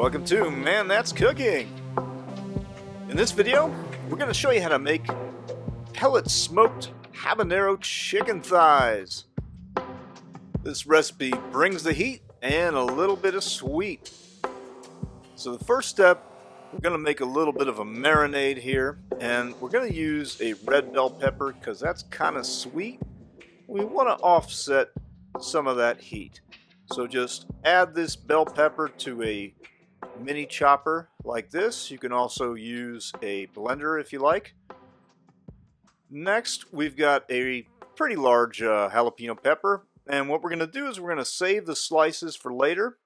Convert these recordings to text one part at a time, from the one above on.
Welcome to Man That's Cooking. In this video, we're going to show you how to make pellet smoked habanero chicken thighs. This recipe brings the heat and a little bit of sweet. So the first step, we're going to make a little bit of a marinade here, and we're going to use a red bell pepper because that's kind of sweet. We want to offset some of that heat. So just add this bell pepper to a mini chopper like this. You can also use a blender if you like. Next, we've got a pretty large jalapeno pepper, and what we're going to do is we're going to save the slices for later.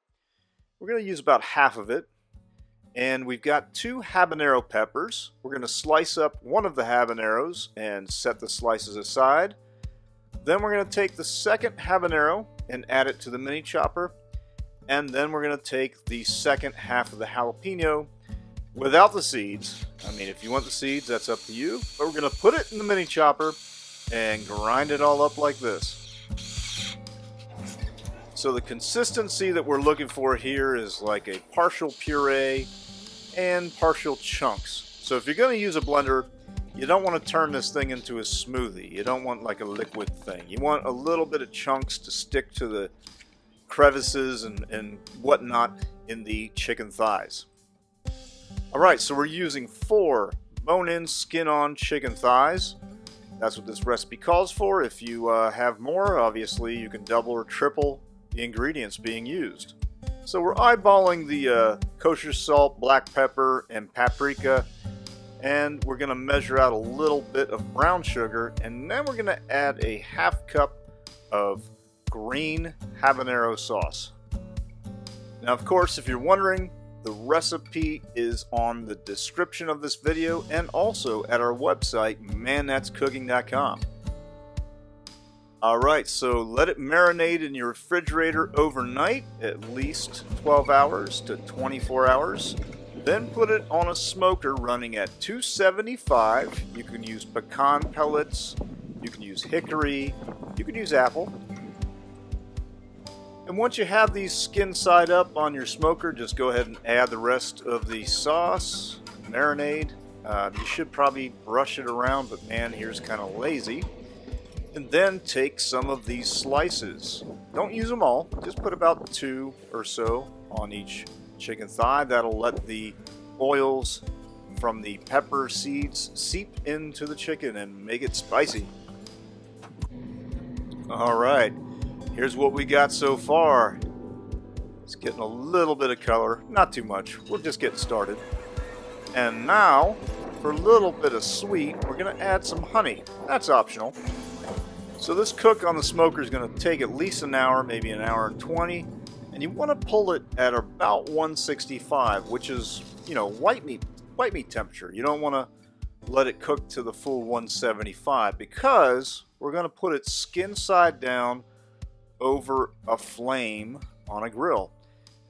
We're going to use about half of it, and we've got 2 habanero peppers. We're going to slice up one of the habaneros and set the slices aside. Then we're going to take the second habanero and add it to the mini chopper. And then we're going to take the second half of the jalapeno without the seeds. I mean, if you want the seeds, that's up to you. But we're going to put it in the mini chopper and grind it all up like this. So the consistency that we're looking for here is like a partial puree and partial chunks. So if you're going to use a blender, you don't want to turn this thing into a smoothie. You don't want like a liquid thing. You want a little bit of chunks to stick to the crevices and whatnot in the chicken thighs. Alright, so we're using 4 bone-in, skin-on chicken thighs. That's what this recipe calls for. If you have more, obviously you can double or triple the ingredients being used. So we're eyeballing the kosher salt, black pepper, and paprika, and we're going to measure out a little bit of brown sugar, and then we're going to add a half cup of green habanero sauce. Now, of course, if you're wondering, the recipe is on the description of this video and also at our website, manthat'scooking.com. Alright, so let it marinate in your refrigerator overnight, at least 12 hours to 24 hours. Then put it on a smoker running at 275. You can use pecan pellets, you can use hickory, you can use apple. And once you have these skin side up on your smoker, just go ahead and add the rest of the sauce, marinade. You should probably brush it around, but man, here's kind of lazy. And then take some of these slices. Don't use them all, just put about 2 or so on each chicken thigh. That'll let the oils from the pepper seeds seep into the chicken and make it spicy. Alright. Here's what we got so far. It's getting a little bit of color, not too much. We're just getting started. And now, for a little bit of sweet, we're going to add some honey. That's optional. So this cook on the smoker is going to take at least an hour, maybe an hour and 20. And you want to pull it at about 165, which is, white meat temperature. You don't want to let it cook to the full 175 because we're going to put it skin side down over a flame on a grill,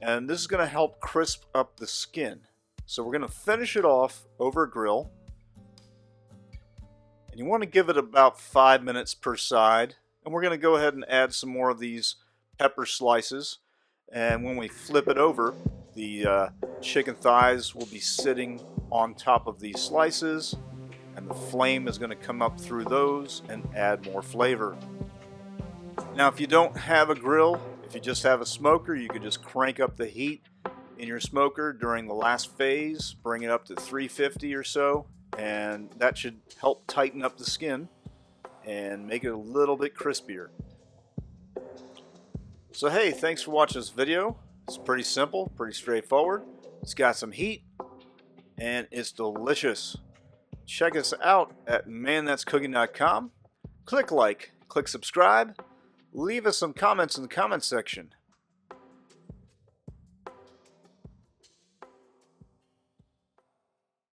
and this is going to help crisp up the skin. So we're going to finish it off over a grill, and you want to give it about 5 minutes per side, and we're going to go ahead and add some more of these pepper slices, and when we flip it over, the chicken thighs will be sitting on top of these slices, and the flame is going to come up through those and add more flavor. Now, if you don't have a grill, if you just have a smoker, you could just crank up the heat in your smoker during the last phase, bring it up to 350 or so, and that should help tighten up the skin and make it a little bit crispier. So hey, thanks for watching this video. It's pretty simple, pretty straightforward. It's got some heat, and it's delicious. Check us out at manthat'scooking.com. Click like, click subscribe. Leave us some comments in the comments section.